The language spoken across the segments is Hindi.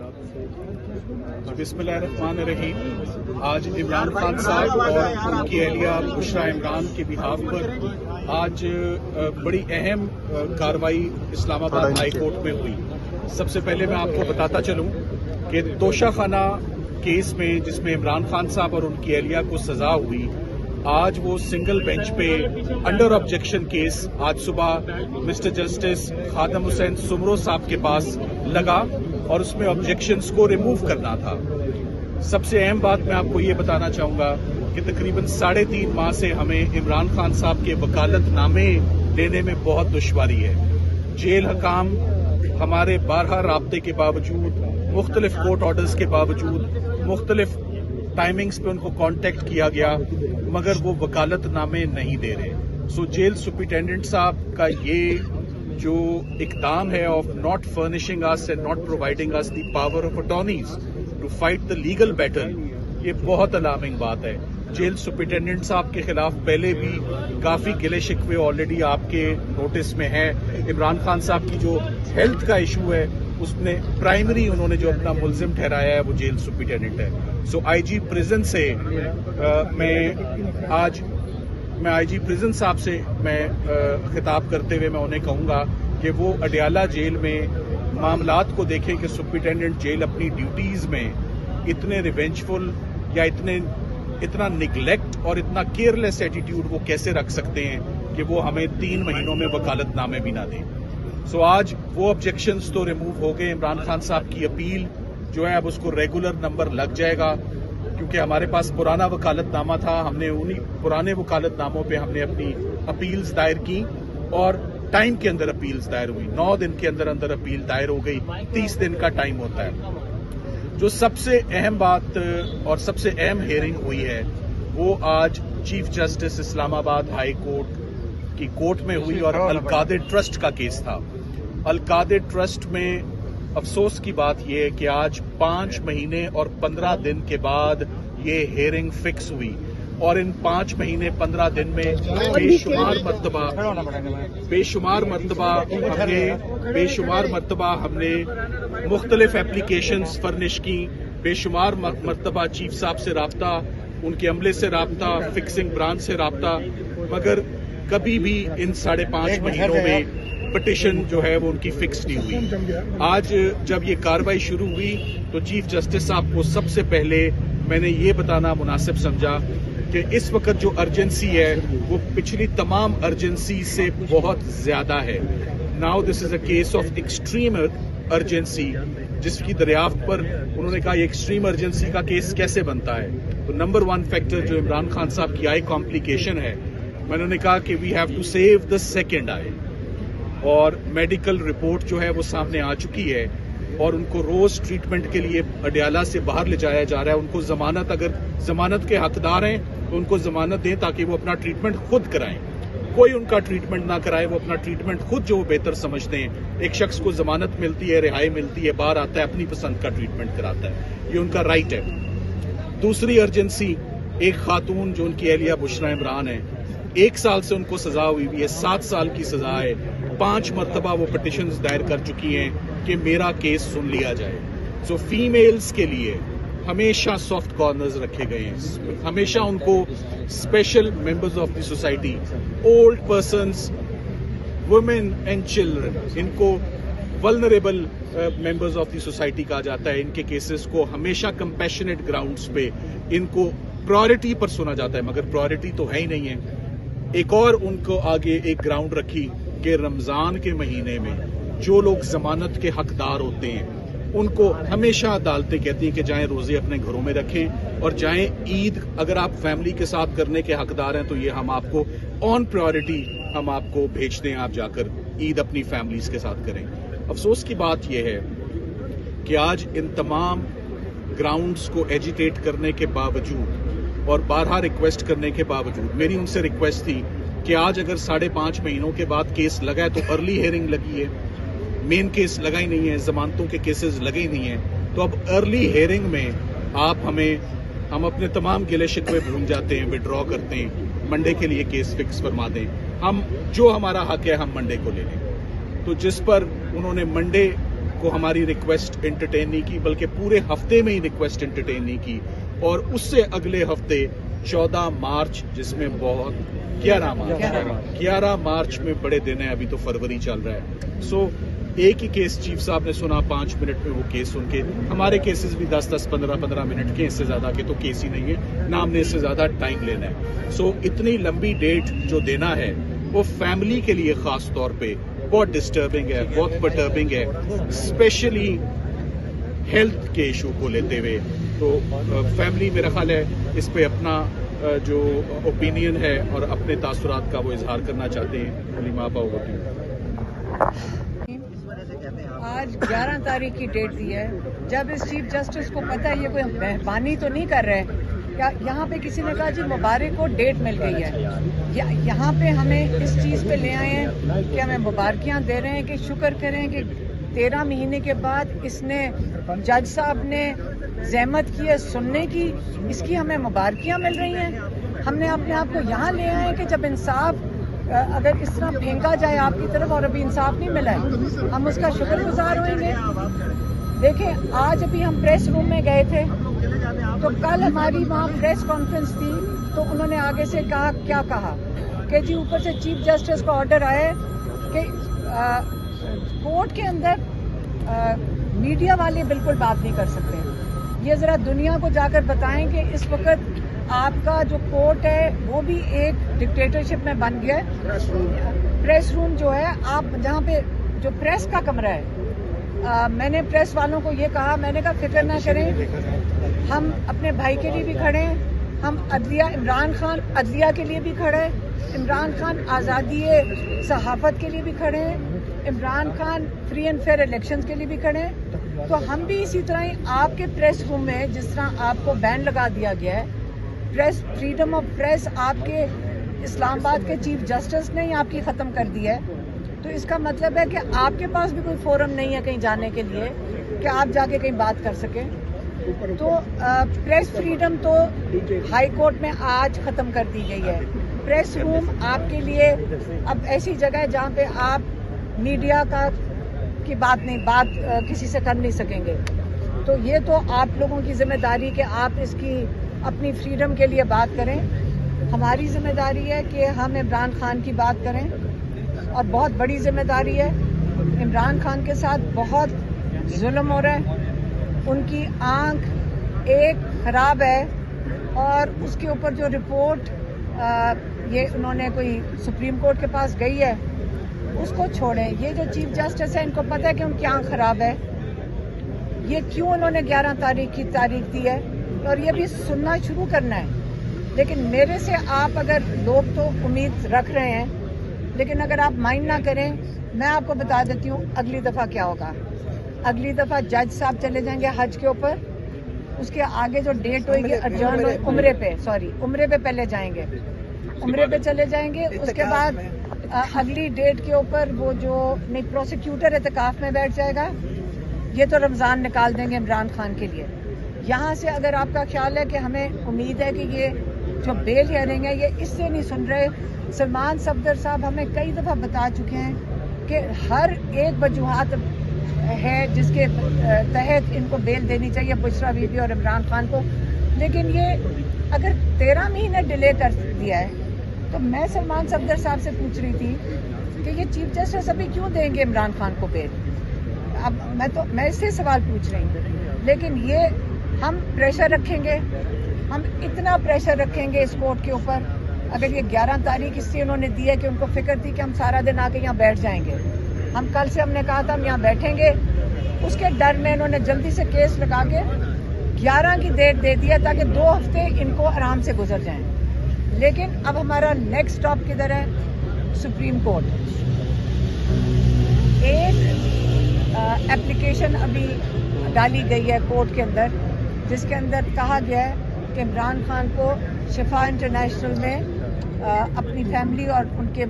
बिस्मिल्लाहिर्रहमानिर्रहीम। आज इमरान खान साहब और उनकी अहलिया बुशरा इमरान के बिहाफ पर आज बड़ी अहम कार्रवाई इस्लामाबाद हाई कोर्ट में हुई। सबसे पहले मैं आपको बताता चलूं कि तोशाखाना केस में जिसमें इमरान खान साहब और उनकी अहलिया को सजा हुई, आज वो सिंगल बेंच पे अंडर ऑब्जेक्शन केस आज सुबह मिस्टर जस्टिस खादम हुसैन सुमरो साहब के पास लगा और उसमें ऑब्जेक्शंस को रिमूव करना था। सबसे अहम बात मैं आपको ये बताना चाहूंगा कि तकरीबन 3.5 माह से हमें इमरान खान साहब के वकालतनामे लेने में बहुत दुश्वारी है। जेल हकाम हमारे 12 राब्ते के बावजूद, मुख्तलिफ कोर्ट ऑर्डर्स के बावजूद, मुख्तलिफ टाइमिंग्स पे उनको कांटेक्ट किया गया, मगर वो वकालतनामे नहीं दे रहे। सो जेल सुपरिटेंडेंट साहब का ये जो इकदाम है of not furnishing us and not providing us the power of attorneys to fight the legal battle, ये बहुत अलार्मिंग बात है। जेल सुपरिटेंडेंट साहब के खिलाफ पहले भी काफी गिले शिकवे ऑलरेडी आपके नोटिस में है। इमरान खान साहब की जो हेल्थ का इशू है उसने प्राइमरी उन्होंने जो अपना मुल्जिम ठहराया है वो जेल सुपरिटेंडेंट है। सो आईजी प्रिजन से मैं आईजी प्रिजन साहब से खिताब करते हुए मैं उन्हें कहूंगा कि वो अडियाला जेल में मामलात को देखें कि सुपरिटेंडेंट जेल अपनी ड्यूटीज में इतने रिवेंजफुल या इतना निगलेक्ट और इतना केयरलेस एटीट्यूड वो कैसे रख सकते हैं कि वो हमें 3 महीनों में वकालतनामे भी ना दें। सो आज वो ऑब्जेक्शंस तो रिमूव हो गए। इमरान खान साहब की अपील जो है अब उसको रेगुलर नंबर लग जाएगा, क्योंकि हमारे पास पुराना वकालतनामा था। हमने उन्हीं पुराने वकालतनामों पे हमने अपनी अपील्स दायर की और टाइम के अंदर अपील्स दायर हुई। 9 दिन के अंदर अंदर अपील दायर हो गई। 30 दिन का टाइम होता है। जो सबसे अहम बात और सबसे अहम हियरिंग हुई है वो आज chief justice Islamabad high court की कोर्ट में हुई और अल-कादिर ट्रस्ट का केस था। अल-कादिर ट्रस्ट में अफसोस की बात यह है कि आज 5 महीने और 15 दिन के बाद ये हियरिंग फिक्स हुई और इन 5 महीने 15 दिन में बेशुमार मर्तबा हमने मुख्तलिफ एप्लीकेशंस फर्निश की, बेशुमार मर्तबा चीफ साहब से राब्ता, उनके अमले से राब्ता, फिक्सिंग ब्रांच से राब्ता, मगर कभी भी इन 5.5 महीनों में पिटिशन जो है वो उनकी फिक्स नहीं हुई। आज जब ये कार्रवाई शुरू हुई तो चीफ जस्टिस साहब को सबसे पहले मैंने ये बताना मुनासिब समझा कि इस वक्त जो अर्जेंसी है वो पिछली तमाम अर्जेंसी से बहुत ज्यादा है। Now this is a case of extreme urgency, जिसकी दरियाफ्त पर उन्होंने कहा ये एक्सट्रीम अर्जेंसी का केस कैसे बनता है। तो नंबर 1 फैक्टर जो इमरान खान साहब की आई कॉम्प्लिकेशन है, मैंने कहा कि we have to save the second eye, और मेडिकल रिपोर्ट जो है वो सामने आ चुकी है और उनको रोज ट्रीटमेंट के लिए अडियाला से बाहर ले जाया जा रहा है। उनको जमानत, अगर जमानत के हकदार हैं तो उनको जमानत दें ताकि वो अपना ट्रीटमेंट खुद कराएं। कोई उनका ट्रीटमेंट ना कराए, वो अपना ट्रीटमेंट खुद जो बेहतर समझते हैं। एक शख्स को जमानत मिलती है, रिहाई मिलती है, बाहर आता है, अपनी पसंद का ट्रीटमेंट कराता है, ये उनका राइट है। दूसरी अर्जेंसी, एक खातून जो उनकी अहलिया बुशरा इमरान है, 1 साल से उनको सजा हुई है, 7 साल की सजा है। 5 मरतबा वो पिटिशंस दायर कर चुकी हैं कि मेरा केस सुन लिया जाए। सो फीमेल्स के लिए हमेशा सॉफ्ट कॉर्नर्स रखे गए हैं, हमेशा उनको special members of the society, old persons, women and children, इनको vulnerable members of the society कहा जाता है। इनके केसेस को हमेशा कंपैशनेट ग्राउंड्स पे इनको प्रायोरिटी पर सुना जाता है, मगर प्रायोरिटी तो है ही नहीं है। एक और उनको आगे एक ग्राउंड रखी कि रमजान के महीने में जो लोग जमानत के हकदार होते हैं उनको हमेशा अदालतें कहती हैं कि जाएं रोजे अपने घरों में रखें और जाएं ईद अगर आप फैमिली के साथ करने के हकदार हैं तो ये हम आपको ऑन प्रायोरिटी हम आपको भेज दें, आप जाकर ईद अपनी फैमिलीज के साथ करें। अफसोस की बात यह है कि आज इन तमाम ग्राउंड्स को एजिटेट करने के बावजूद और 12 रिक्वेस्ट करने के बावजूद मेरी उनसे रिक्वेस्ट थी कि आज अगर 5.5 महीनों के बाद केस लगा है तो अर्ली हियरिंग लगी है, मेन केस लगा ही नहीं है, जमानतों के केसेस लगे ही नहीं है, तो अब अर्ली हियरिंग में आप हम अपने तमाम गिले शिकवे भूल जाते हैं, विड्रॉ करते हैं, मंडे के लिए केस फिक्स फरमा दें, हम जो हमारा हक है हम मंडे को ले लें। तो जिस पर उन्होंने मंडे को हमारी रिक्वेस्ट एंटरटेन नहीं की, बल्कि पूरे हफ्ते में ही रिक्वेस्ट एंटरटेन नहीं की। और उससे अगले हफ्ते 14 मार्च, जिसमें बहुत 11 मार्च में बड़े दिन है, अभी तो फरवरी चल रहा है। सो एक ही केस चीफ साहब ने सुना, 5 मिनट में वो केस सुन के, हमारे केसेस भी 10-10, 15-15 मिनट के, इससे ज्यादा के तो केस ही नहीं है ना, हमने इससे ज्यादा टाइम लेना है। सो इतनी लंबी डेट जो देना है वो फैमिली के लिए खास तौर पे बहुत डिस्टर्बिंग है, बहुत परटर्बिंग है, स्पेशली हेल्थ के इशू को लेते हुए। तो फैमिली मेरा ख्याल है इस पे अपना जो ओपिनियन है और अपने तासुरात का वो इजहार करना चाहते हैं। हलीमा आपा, ओवर टू यू। आज 11 तारीख की डेट दी है। जब इस चीफ जस्टिस को पता है ये कोई मेहरबानी तो नहीं कर रहे, यहाँ पे किसी ने कहा जी मुबारक को डेट मिल गई है, यहाँ पे हमें इस चीज़ पे ले आए हैं कि हमें मुबारकियाँ दे रहे हैं कि शुक्र करें कि 13 महीने के बाद इसने, जज साहब ने जहमत की है सुनने की, इसकी हमें मुबारकियाँ मिल रही हैं। हमने अपने आप को यहाँ ले आए कि जब इंसाफ अगर इस तरह फेंका जाए आपकी तरफ और अभी इंसाफ नहीं मिला है, हम उसका शुक्रगुजार होंगे। देखें, आज अभी हम प्रेस रूम में गए थे तो कल हमारी वहाँ प्रेस कॉन्फ्रेंस थी, तो उन्होंने आगे से कहा, क्या कहा कि जी ऊपर से चीफ जस्टिस का ऑर्डर आया कि कोर्ट के अंदर मीडिया वाले बिल्कुल बात नहीं कर सकते। ये ज़रा दुनिया को जाकर बताएं कि इस वक्त आपका जो कोर्ट है वो भी एक डिक्टेटरशिप में बन गया है। प्रेस रूम जो है, आप जहाँ पे जो प्रेस का कमरा है, मैंने प्रेस वालों को ये कहा, मैंने कहा फिक्र ना करें, हम अपने भाई के लिए भी खड़े हैं, हम अदलिया, इमरान खान अदलिया के लिए भी खड़े हैं, इमरान खान आज़ादी सहाफ़त के लिए भी खड़े हैं, Imran Khan free and fair elections के लिए भी खड़े हैं। तो हम भी इसी तरह ही आपके प्रेस रूम में, जिस तरह आपको बैन लगा दिया गया है, प्रेस, फ्रीडम ऑफ प्रेस आपके इस्लामाबाद के चीफ जस्टिस ने ही आपकी ख़त्म कर दी है। तो इसका मतलब है कि आपके पास भी कोई फोरम नहीं है कहीं जाने के लिए कि आप जाके कहीं बात कर सकें। तो प्रेस फ्रीडम तो हाई कोर्ट में आज ख़त्म कर दी गई है। प्रेस रूम आपके लिए अब ऐसी जगह है जहाँ पे आप मीडिया की बात किसी से कर नहीं सकेंगे। तो ये तो आप लोगों की जिम्मेदारी कि आप इसकी अपनी फ्रीडम के लिए बात करें। हमारी जिम्मेदारी है कि हम इमरान खान की बात करें, और बहुत बड़ी जिम्मेदारी है। इमरान खान के साथ बहुत जुल्म हो रहा है, उनकी आंख एक खराब है, और उसके ऊपर जो रिपोर्ट ये उन्होंने कोई सुप्रीम कोर्ट के पास गई है, उसको छोड़ें। ये जो चीफ जस्टिस है, इनको पता है कि उनकी आंख खराब है, ये क्यों उन्होंने 11 तारीख की तारीख दी है, और ये भी सुनना शुरू करना है। लेकिन मेरे से आप, अगर लोग तो उम्मीद रख रहे हैं, लेकिन अगर आप माइंड ना करें, मैं आपको बता देती हूँ अगली दफ़ा क्या होगा। अगली दफ़ा जज साहब चले जाएंगे हज के ऊपर, उसके आगे जो डेट होगी अडजर्न, उम्रे पे पहले जाएंगे, उम्रे पे चले जाएंगे। उसके बाद अगली डेट के ऊपर वो जो नहीं प्रोसिक्यूटर एतकाफ में बैठ जाएगा, ये तो रमज़ान निकाल देंगे इमरान खान के लिए। यहाँ से अगर आपका ख्याल है कि हमें उम्मीद है कि ये जो बेल हियरिंग है ये इससे नहीं सुन रहे, सलमान सफदर साहब हमें कई दफ़ा बता चुके हैं कि हर एक वजूहात है जिसके तहत इनको बेल देनी चाहिए, बुशरा बीबी और इमरान खान को। लेकिन ये अगर 13 महीने डिले कर दिया है, तो मैं सलमान सफदर साहब से पूछ रही थी कि ये चीफ जस्टिस अभी क्यों देंगे इमरान खान को बेल। अब मैं इससे सवाल पूछ रही हूँ। लेकिन ये हम प्रेशर रखेंगे, हम इतना प्रेशर रखेंगे इस कोर्ट के ऊपर। अगर ये 11 तारीख इससे उन्होंने दी है कि उनको फिक्र थी कि हम सारा दिन आके यहाँ बैठ जाएंगे, हम कल से हमने कहा था हम यहाँ बैठेंगे, उसके डर में इन्होंने जल्दी से केस लगा के 11 की डेट दे दिया ताकि 2 हफ्ते इनको आराम से गुजर जाएं। लेकिन अब हमारा नेक्स्ट स्टॉप किधर है? Supreme court. एक एप्लीकेशन अभी डाली गई है कोर्ट के अंदर, जिसके अंदर कहा गया है कि इमरान खान को शिफा इंटरनेशनल में अपनी फैमिली और उनके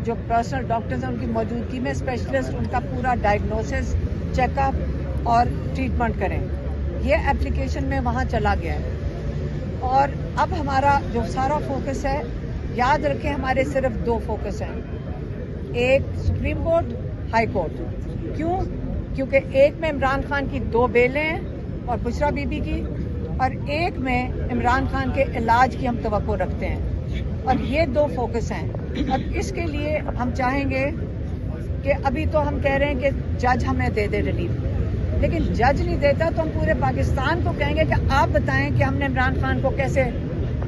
जो पर्सनल डॉक्टर्स हैं उनकी मौजूदगी में स्पेशलिस्ट उनका पूरा डायग्नोसिस, चेकअप और ट्रीटमेंट करें। ये एप्लीकेशन में वहाँ चला गया है। और अब हमारा जो सारा फोकस है, याद रखें हमारे सिर्फ 2 फोकस हैं, एक सुप्रीम कोर्ट, हाई कोर्ट। क्यों? क्योंकि एक में इमरान खान की 2 बेलें हैं और बुशरा बीबी की, और एक में इमरान खान के इलाज की हम तवक्को रखते हैं, और ये 2 फोकस हैं। और इसके लिए हम चाहेंगे कि अभी तो हम कह रहे हैं कि जज हमें दे दे रिलीफ, लेकिन जज नहीं देता तो हम पूरे पाकिस्तान को कहेंगे कि आप बताएं कि हमने इमरान खान को कैसे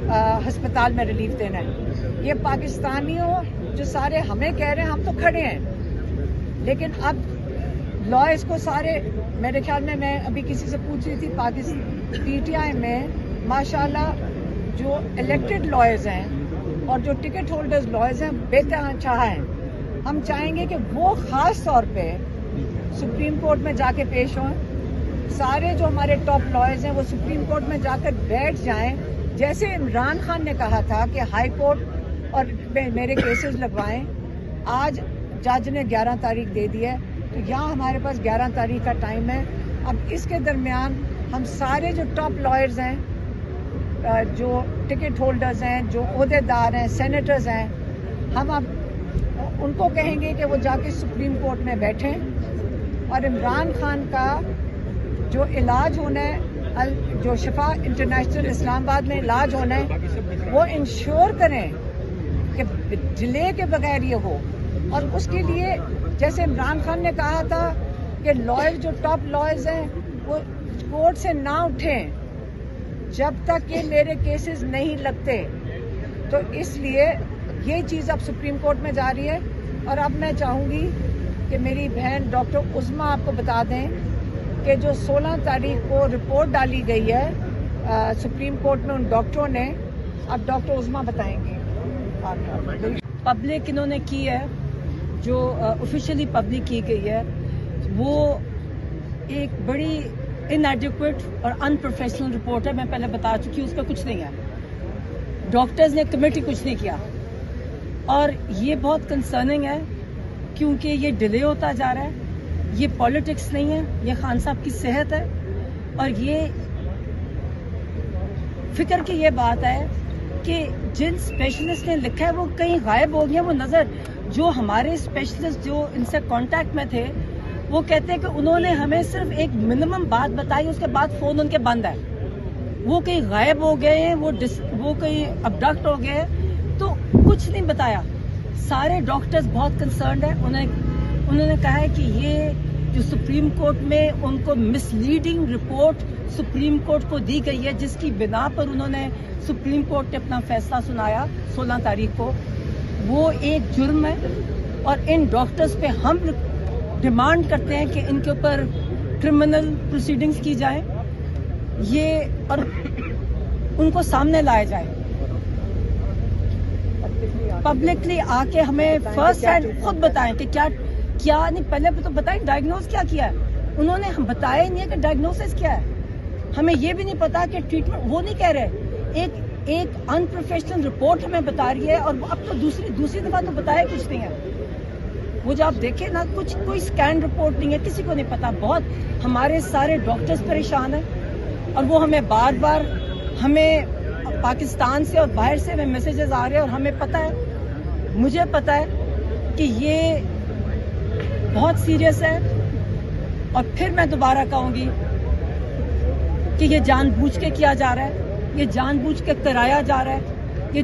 अस्पताल में रिलीफ देना है। ये पाकिस्तानियों जो सारे हमें कह रहे हैं, हम तो खड़े हैं, लेकिन अब लॉयर्स को सारे, मेरे ख्याल में, मैं अभी किसी से पूछ रही थी पीटीआई में माशाल्लाह जो इलेक्टेड लॉयर्स हैं और जो टिकट होल्डर्स लॉयर्स हैं बेतहाशा हैं। हम चाहेंगे कि वो खास तौर पे सुप्रीम कोर्ट में जाके पेश हों। सारे जो हमारे टॉप लॉयर्स हैं वो सुप्रीम कोर्ट में जाकर बैठ जाएं, जैसे इमरान खान ने कहा था कि हाई कोर्ट और मेरे केसेस लगवाएं। आज जज ने 11 तारीख दे दी है, तो यहाँ हमारे पास 11 तारीख का टाइम है। अब इसके दरमियान हम सारे जो टॉप लॉयर्स हैं, जो टिकट होल्डर्स हैं, जो ओहदेदार हैं, सेनेटर्स हैं, हम अब उनको कहेंगे कि वो जाके सुप्रीम कोर्ट में बैठें और इमरान खान का जो इलाज होना है, जो शिफा इंटरनेशनल इस्लामाबाद में इलाज होना है, वो इंश्योर करें कि डिले के बगैर ये हो। और उसके लिए जैसे इमरान खान ने कहा था कि लॉयर, जो टॉप लॉयर्स हैं, वो कोर्ट से ना उठें जब तक कि मेरे केसेस नहीं लगते। तो इसलिए ये चीज़ अब सुप्रीम कोर्ट में जा रही है। और अब मैं चाहूँगी कि मेरी बहन डॉक्टर उज़मा आपको बता दें कि जो 16 तारीख को रिपोर्ट डाली गई है सुप्रीम कोर्ट में उन डॉक्टरों ने, अब डॉक्टर उज़मा बताएंगे। पब्लिक इन्होंने की है, जो ऑफिशियली पब्लिक की गई है, वो एक बड़ी इनएडिक्वेट और अनप्रोफेशनल रिपोर्ट है। मैं पहले बता चुकी हूँ, उसका कुछ नहीं है। डॉक्टर्स ने कमेटी कुछ नहीं किया, और ये बहुत कंसर्निंग है क्योंकि ये डिले होता जा रहा है। ये पॉलिटिक्स नहीं है, ये खान साहब की सेहत है। और ये फिक्र की ये बात है कि जिन स्पेशलिस्ट ने लिखा है वो कहीं गायब हो गया। वो नज़र, जो हमारे स्पेशलिस्ट जो इनसे कांटेक्ट में थे, वो कहते हैं कि उन्होंने हमें सिर्फ एक मिनिमम बात बताई, उसके बाद फ़ोन उनके बंद है। वो कहीं गायब हो गए हैं, वो कहीं अबडक्ट हो गए हैं, तो कुछ नहीं बताया। सारे डॉक्टर्स बहुत कंसर्न्ड है। उन्होंने कहा है कि ये जो सुप्रीम कोर्ट में उनको मिसलीडिंग रिपोर्ट सुप्रीम कोर्ट को दी गई है, जिसकी बिना पर उन्होंने सुप्रीम कोर्ट ने अपना फैसला सुनाया 16 तारीख को, वो एक जुर्म है। और इन डॉक्टर्स पे हम डिमांड करते हैं कि इनके ऊपर क्रिमिनल प्रोसीडिंग्स की जाए, ये और उनको सामने लाया जाए। पब्लिकली आके हमें फर्स्ट हैंड खुद बताएं कि क्या नहीं, पहले तो बताएं डायग्नोज क्या किया है। उन्होंने हम बताया ही नहीं है कि डायग्नोसिस क्या है। हमें ये भी नहीं पता कि ट्रीटमेंट, वो नहीं कह रहे। एक अनप्रोफेशनल रिपोर्ट हमें बता रही है, और अब तो दूसरी दफा तो बताया कुछ नहीं है। वो जो आप देखें ना, कोई स्कैन रिपोर्ट नहीं है, किसी को नहीं पता। बहुत हमारे सारे डॉक्टर्स परेशान हैं, और वो हमें बार बार, हमें पाकिस्तान से और बाहर से हमें मैसेजेस आ रहे हैं, और हमें पता है, मुझे पता है कि ये बहुत सीरियस है। और फिर मैं दोबारा कहूँगी कि ये जानबूझ के किया जा रहा है, ये जानबूझ के कराया जा रहा है। ये